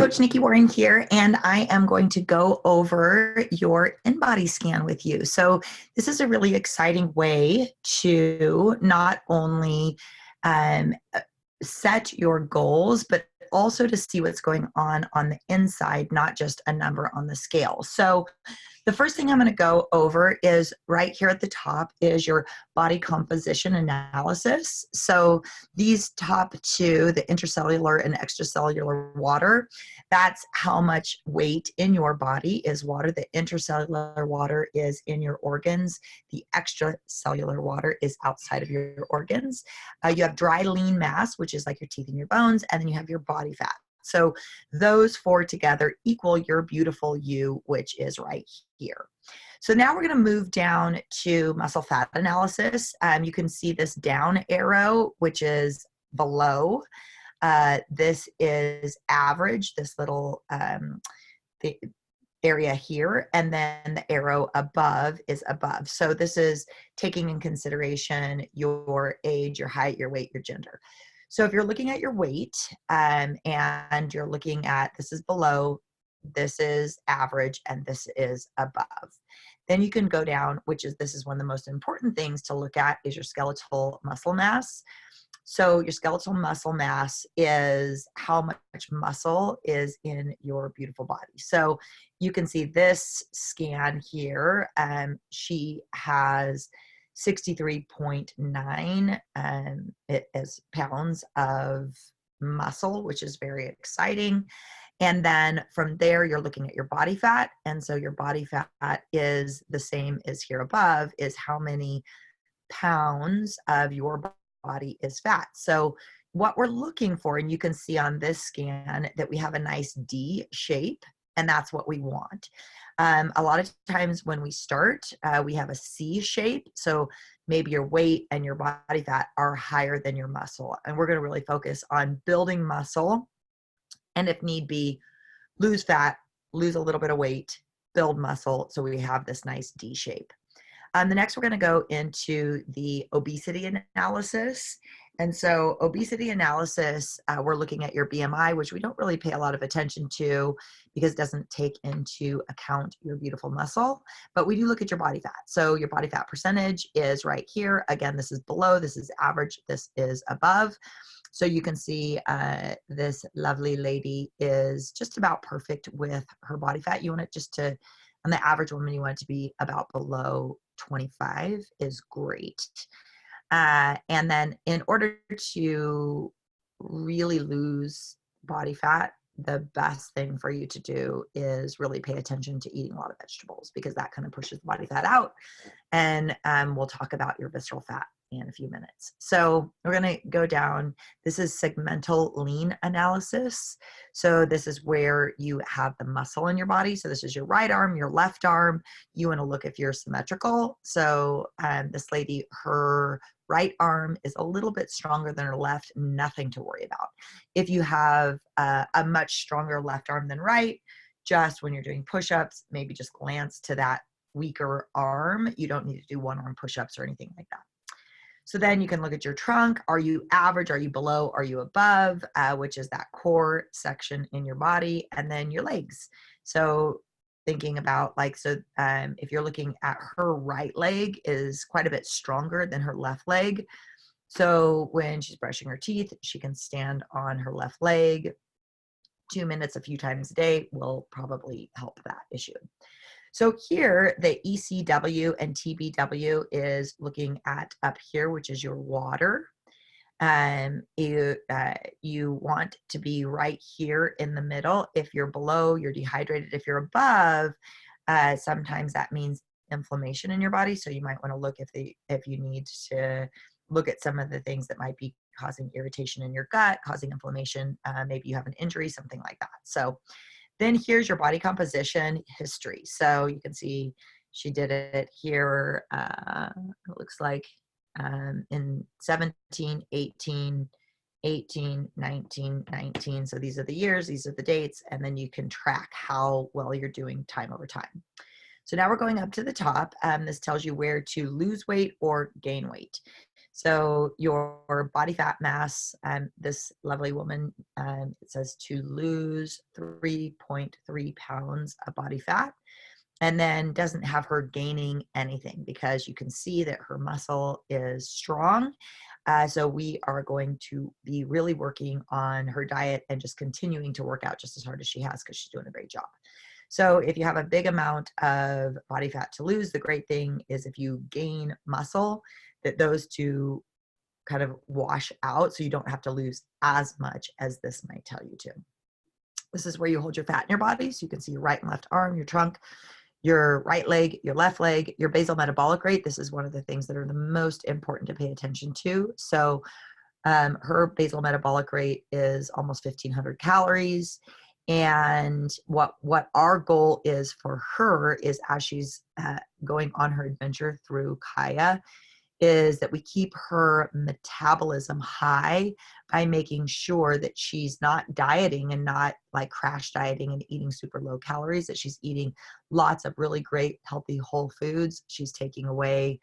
Coach Nikki Warren here, and I am going to go over your Inbody Scan with you. So this is a really exciting way to not only set your goals, but also to see what's going on the inside, not just a number on the scale. So the first thing I'm going to go over is right here at the top is your body composition analysis. So these top two, the intracellular and extracellular water, that's how much weight in your body is water. The intracellular water is in your organs. The extracellular water is outside of your organs. You have dry lean mass, which is like your teeth and your bones, and then you have your body fat. So those four together equal your beautiful you, which is right here. So now we're going to move down to muscle fat analysis. You can see this down arrow, which is below. This is average, this little the area here, and then the arrow above is above. So this is taking in consideration your age, your height, your weight, your gender. So if you're looking at your weight and you're looking at, this is below, this is average, and this is above. Then you can go down, this is one of the most important things to look at, is your skeletal muscle mass. So your skeletal muscle mass is how much muscle is in your beautiful body. So you can see this scan here, she has 63.9 pounds of muscle, which is very exciting. And then from there, you're looking at your body fat. And so your body fat is the same as here above, is how many pounds of your body is fat. So what we're looking for, and you can see on this scan that we have a nice D shape, and that's what we want. A lot of times when we start, we have a C shape. So maybe your weight and your body fat are higher than your muscle. And we're going to really focus on building muscle. And if need be, lose fat, lose a little bit of weight, build muscle. So we have this nice D shape. The next, we're going to go into the obesity analysis. And so obesity analysis, we're looking at your BMI, which we don't really pay a lot of attention to because it doesn't take into account your beautiful muscle, but we do look at your body fat. So your body fat percentage is right here. Again, this is below, this is average, this is above. So you can see this lovely lady is just about perfect with her body fat. You want it just to, on the average woman, you want it to be about below 25 is great. And then in order to really lose body fat, the best thing for you to do is really pay attention to eating a lot of vegetables, because that kind of pushes the body fat out. And we'll talk about your visceral fat in a few minutes. So we're going to go down. This is segmental lean analysis. So this is where you have the muscle in your body. So this is your right arm, your left arm. You want to look if you're symmetrical. So this lady, her right arm is a little bit stronger than her left, nothing to worry about. If you have a much stronger left arm than right, just when you're doing push-ups, maybe just glance to that weaker arm. You don't need to do one arm push-ups or anything like that. So then you can look at your trunk. Are you average? Are you below? Are you above? Which is that core section in your body. And then your legs. So thinking about if you're looking at her right leg is quite a bit stronger than her left leg. So when she's brushing her teeth, she can stand on her left leg. 2 minutes a few times a day will probably help that issue. So here, the ECW and TBW is looking at up here, which is your water. You want to be right here in the middle. If you're below, you're dehydrated. If you're above, sometimes that means inflammation in your body. So you might want to look if you need to look at some of the things that might be causing irritation in your gut, causing inflammation. Maybe you have an injury, something like that. So then here's your body composition history. So you can see she did it here, it looks like in 17, 18, 18, 19, 19. So these are the years, these are the dates, and then you can track how well you're doing time over time. So now we're going up to the top. This tells you where to lose weight or gain weight. So your body fat mass, this lovely woman, it says to lose 3.3 pounds of body fat, and then doesn't have her gaining anything because you can see that her muscle is strong. So we are going to be really working on her diet and just continuing to work out just as hard as she has because she's doing a great job. So if you have a big amount of body fat to lose, the great thing is if you gain muscle, that those two kind of wash out so you don't have to lose as much as this might tell you to. This is where you hold your fat in your body. So you can see your right and left arm, your trunk, your right leg, your left leg, your basal metabolic rate. This is one of the things that are the most important to pay attention to. So her basal metabolic rate is almost 1,500 calories. And what our goal is for her is, as she's going on her adventure through Kaya, is that we keep her metabolism high by making sure that she's not dieting and not like crash dieting and eating super low calories, that she's eating lots of really great healthy whole foods. She's taking away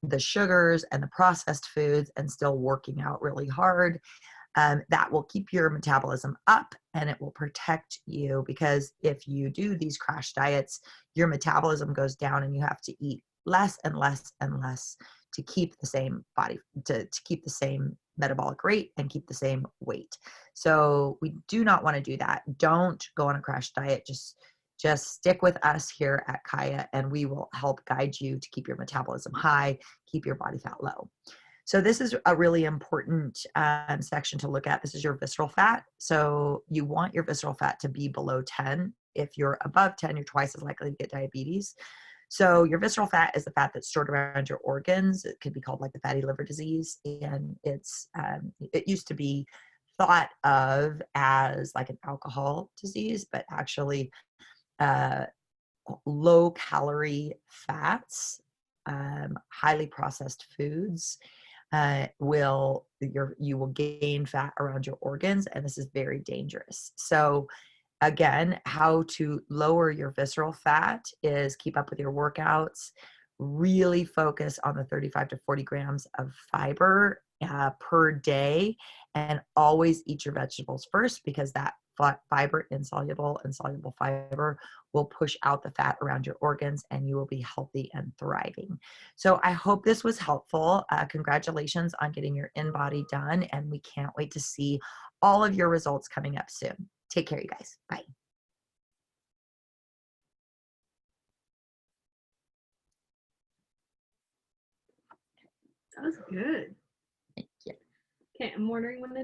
the sugars and the processed foods and still working out really hard. That will keep your metabolism up and it will protect you, because if you do these crash diets, your metabolism goes down and you have to eat less and less and less to keep the same body, to keep the same metabolic rate and keep the same weight. So we do not want to do that. Don't go on a crash diet. Just stick with us here at Kaya and we will help guide you to keep your metabolism high, keep your body fat low. So this is a really important section to look at. This is your visceral fat. So you want your visceral fat to be below 10. If you're above 10, you're twice as likely to get diabetes. So your visceral fat is the fat that's stored around your organs. It could be called like the fatty liver disease. And it used to be thought of as like an alcohol disease, but actually low calorie fats, highly processed foods, you will gain fat around your organs, and this is very dangerous. So again, how to lower your visceral fat is keep up with your workouts, really focus on the 35 to 40 grams of fiber per day, and always eat your vegetables first, because that fiber, insoluble and soluble fiber, will push out the fat around your organs and you will be healthy and thriving. So I hope this was helpful. Congratulations on getting your Inbody done, and we can't wait to see all of your results coming up soon. Take care, you guys. Bye. That was good. Thank you. Okay, I'm ordering one of